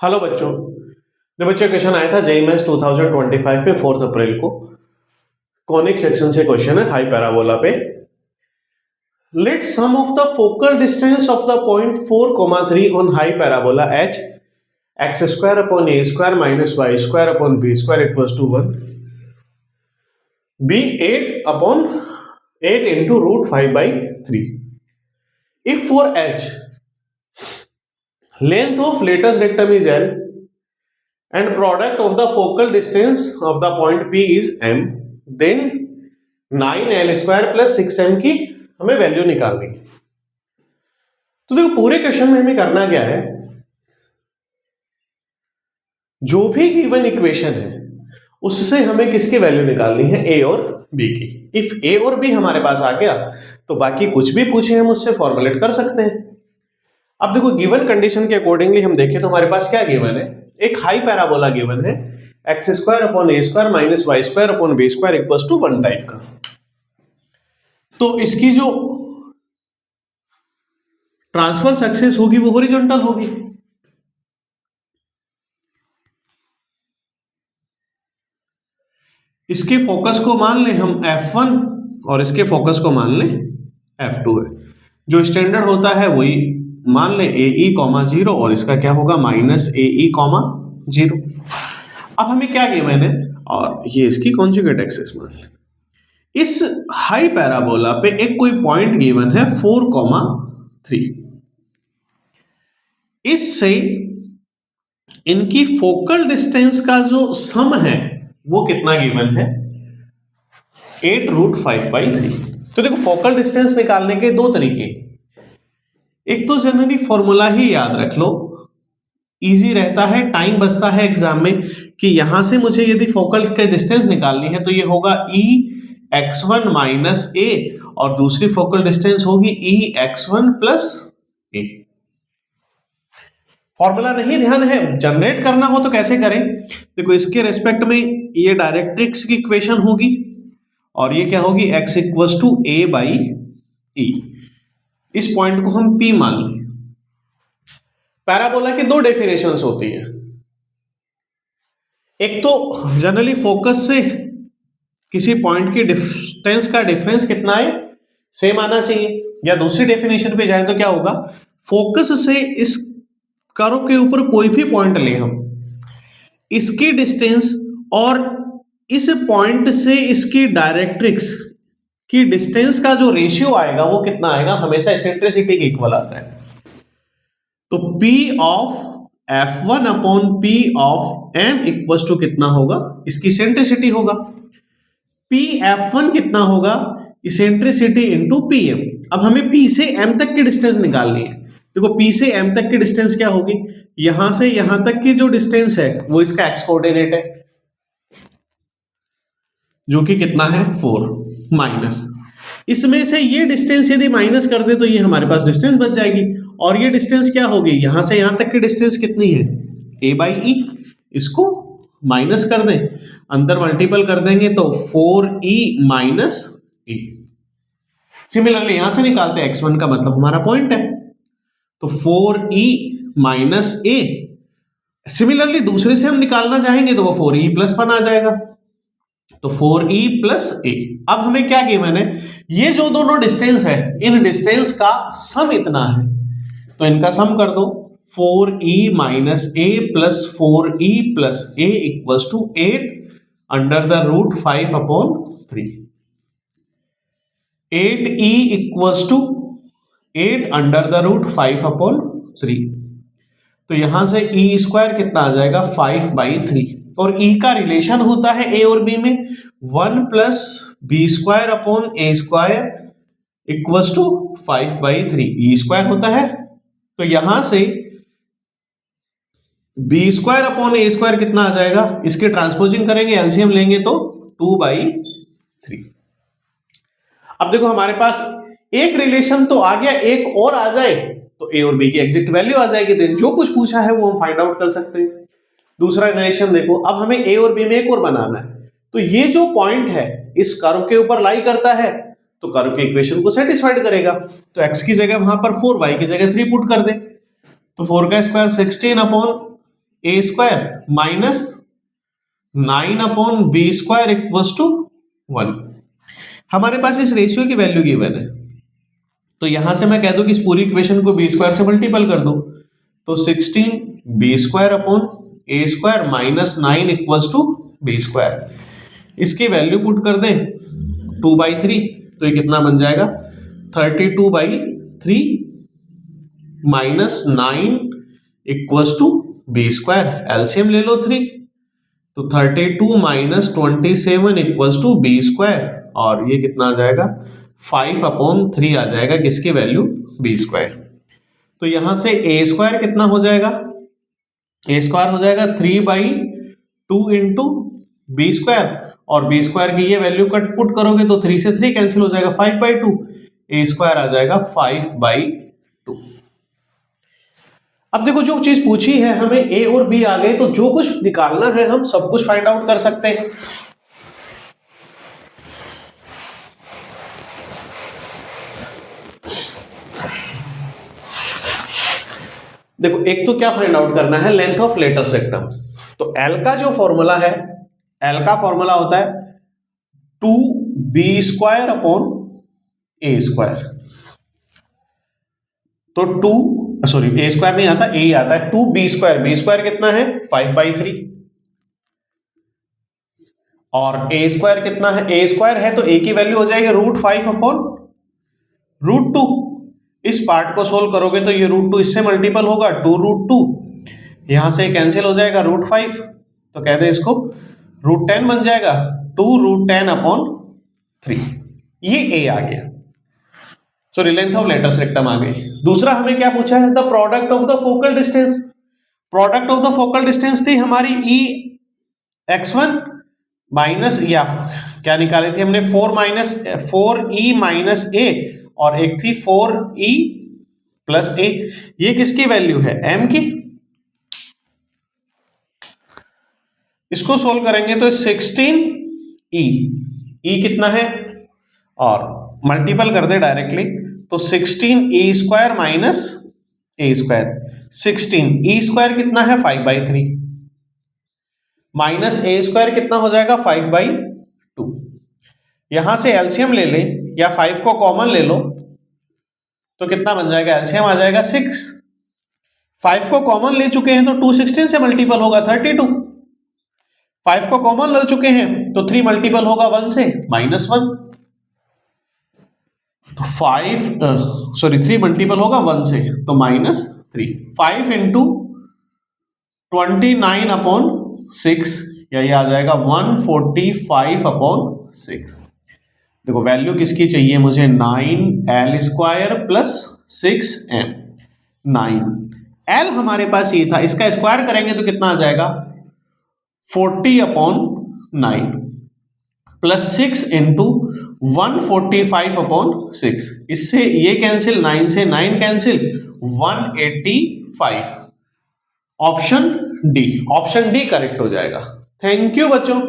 Hello बच्चों। जो बच्चों क्वेश्चन आया था जेईई मेंस 2025 में 4 अप्रैल को कॉनिक सेक्शन से क्वेश्चन है हाई पैराबोला पे। Let sum of the focal distance of the point 4,3 on hyperbola h x square upon a square minus y square upon b square equals to 1 be 8 upon 8 into root 5 by 3. If for h length of latest rectum is L and product of the focal distance of the point P is m, then 9l square plus 6m की हमें value निकालनी है। तो देखो पूरे question में हमें करना क्या है, जो भी गिवन इक्वेशन है उससे हमें किसकी वैल्यू निकालनी है, ए और बी की। इफ ए और बी हमारे पास आ गया तो बाकी कुछ भी पूछे हम उससे फॉर्मुलेट कर सकते हैं। अब देखो गिवन कंडीशन के अकॉर्डिंगली हम देखें तो हमारे पास क्या गिवन है, एक हाई पैराबोला गिवन है x square upon a square minus y square upon b square equals to 1 type का। तो इसकी जो ट्रांसवर्स एक्सिस होगी वो हॉरिजॉन्टल होगी। इसके फोकस को मान लें हम f1 और इसके फोकस को मान लें f2 है। जो स्टैंडर्ड होता है वही मान लें AE, 0 और इसका क्या होगा माइनस AE, 0। अब हमें क्या गिवन है और ये इसकी कॉन्जुगेट एक्सिस मान लें। इस हाई पैराबोला पे एक कोई पॉइंट गिवन है 4,3। इससे इनकी फोकल डिस्टेंस का जो सम है वो कितना गिवन है, 8√5/3। तो देखो फोकल डिस्टेंस निकालने के दो तरीके, एक तो जनरली फॉर्मूला ही याद रख लो, इजी रहता है, टाइम बचता है एग्जाम में कि यहां से मुझे यदि फोकल के डिस्टेंस निकालनी है तो ये होगा Ex1 माइनस ए और दूसरी फोकल डिस्टेंस होगी Ex1 प्लस ए। फॉर्मूला नहीं ध्यान है, जनरेट करना हो तो कैसे करें, देखो इसके रेस्पेक्ट में ये डायरेक्ट्रिक्स की इक्वेशन होगी और ये क्या होगी x equals to a by e. इस पॉइंट को हम P मान लें। पैराबोला की दो डेफिनेशंस होती है, एक तो जनरली फोकस से किसी पॉइंट की डिस्टेंस का डिफरेंस कितना है, सेम आना चाहिए, या दूसरी डेफिनेशन पे जाए तो क्या होगा, फोकस से इस कर्व के ऊपर कोई भी पॉइंट ले हम, इसकी डिस्टेंस और इस पॉइंट से इसकी डायरेक्ट्रिक्स की डिस्टेंस का जो रेशियो आएगा वो कितना आएगा, हमेशा एसेंट्रिसिटी के इक्वल आता है। तो P of F1 upon P of M equals to कितना होगा, इसकी एसेंट्रिसिटी होगा। P F1 कितना होगा, एसेंट्रिसिटी इनटू PM। अब हमें P से M तक की डिस्टेंस निकालनी है। देखो P से M तक की डिस्टेंस क्या होगी, यहां से यहां तक की जो डिस्टेंस है वो इसका x कोऑर्डिनेट है जो कि कितना है 4 माइनस, इसमें से ये डिस्टेंस यदि माइनस कर दे तो ये हमारे पास डिस्टेंस बच जाएगी और ये डिस्टेंस क्या होगी, यहां से यहां तक की डिस्टेंस कितनी है a बाई ई, इसको माइनस कर दें, अंदर मल्टीपल कर देंगे तो 4e माइनस e। सिमिलरली यहां से निकालते हैं x1 का मतलब हमारा पॉइंट है तो 4e माइनस a। सिमिलरली दूसरे से हम निकालना चाहेंगे तो वो 4e प्लस 1 आ जाएगा तो 4e प्लस a। अब हमें क्या गिवन है, ये जो दोनों डिस्टेंस है इन डिस्टेंस का सम इतना है तो इनका सम कर दो, 4e minus a plus 4e plus a equals to 8 under the root 5 upon 3। 8e equals to 8 under the root 5 upon 3। तो यहां से e स्क्वायर कितना आ जाएगा 5/3 और e का रिलेशन होता है a और b में 1 plus b square upon a square equals to 5/3 e square होता है। तो यहां से b square upon a square कितना आ जाएगा, इसके ट्रांसपोजिंग करेंगे एलसीएम लेंगे तो 2/3। अब देखो हमारे पास एक रिलेशन तो आ गया, एक और आ जाए तो ए और बी की एग्जैक्ट वैल्यू आ जाएगी, देन जो कुछ पूछा है वो हम फाइंड आउट कर सकते हैं। दूसरा रिलेशन देखो, अब हमें ए और बी में एक और बनाना है, तो ये जो पॉइंट है इस कर्व के ऊपर लाई करता है तो कर्व के इक्वेशन को सेटिस्फाइड करेगा। तो x की जगह वहां पर 4, y की जगह 3 पुट कर दे तो 4 का square 16 upon a square minus 9/b² equals to 1। हमारे पास इस रेशियो की वैल्यू गिवन है, तो यहां से मैं कह दूं कि इस पूरी इक्वेशन को b² से मल्टीपल कर दो, तो 16b² minus 9 equals to b²। इसकी वैल्यू पुट कर दें 2/3, तो ये कितना बन जाएगा 32/3 minus 9 equals to b²। LCM ले लो 3, तो 32 माइनस 27 इक्वल्स टू b², और ये कितना आ जाएगा 5/3 आ जाएगा, किसकी वैल्यू b²। तो यहां से a² कितना हो जाएगा, a² हो जाएगा 3/2 इंटू b², और b² की ये वैल्यू कट पुट करोगे तो 3 से 3 कैंसिल हो जाएगा, 5/2, a² आ जाएगा 5/2। अब देखो जो चीज पूछी है हमें a और b आ गए, तो जो कुछ निकालना है हम सब कुछ फाइंड आउट कर सकते हैं। देखो एक तो क्या फाइंड आउट करना है, लेंथ ऑफ लेटस रेक्टम। तो L का जो फॉर्मूला है, L का फॉर्मूला होता है 2b² अपॉन a²। तो a² नहीं आता, a आता है 2b²। b² कितना है 5/3, और a² कितना है, a² है तो a की वैल्यू हो जाएगी √5/√2। इस पार्ट को सोल्व करोगे तो ये √2 इससे मल्टीपल होगा, 2√2, यहां से कैंसिल हो जाएगा √5, तो कह दे इसको √10 बन जाएगा, 2√10/3। ये a आ गया, sorry length of latus rectum आ गई। दूसरा हमें क्या पूछा है, the product of the focal distance. Product of the focal distance थी हमारी x1 माइनस, या क्या निकाले थे हमने 4e माइनस a, और एक थी 4e प्लस a। ये किसकी वैल्यू है, m की। इसको सोल्व करेंगे तो 16e, e कितना है, और मल्टीपल कर दे डायरेक्टली, तो 16e² माइनस a²। 16e² कितना है 5/3, माइनस a² कितना हो जाएगा 5/2। यहां से एलसीएम ले लें या 5 को कॉमन ले लो, तो कितना बन जाएगा, एलसीएम आ जाएगा 6। 5 को कॉमन ले चुके हैं तो 2 16 से मल्टीपल होगा 32। 5 को कॉमन ले चुके हैं तो 3 मल्टीपल होगा 1 से, -1। तो 3 मल्टीपल होगा 1 से, तो -3। 5 इंटू 29/6, या ये आ जाएगा 145/6। देखो वैल्यू किसकी चाहिए मुझे, 9l² प्लस 6m। 9l हमारे पास ये था, इसका स्क्वायर करेंगे तो कितना आ जाएगा 40/9 प्लस 6 इंटू 145/6। इससे ये कैंसिल, 9 से 9 कैंसिल, 185। ऑप्शन डी करेक्ट हो जाएगा। थैंक यू बच्चों।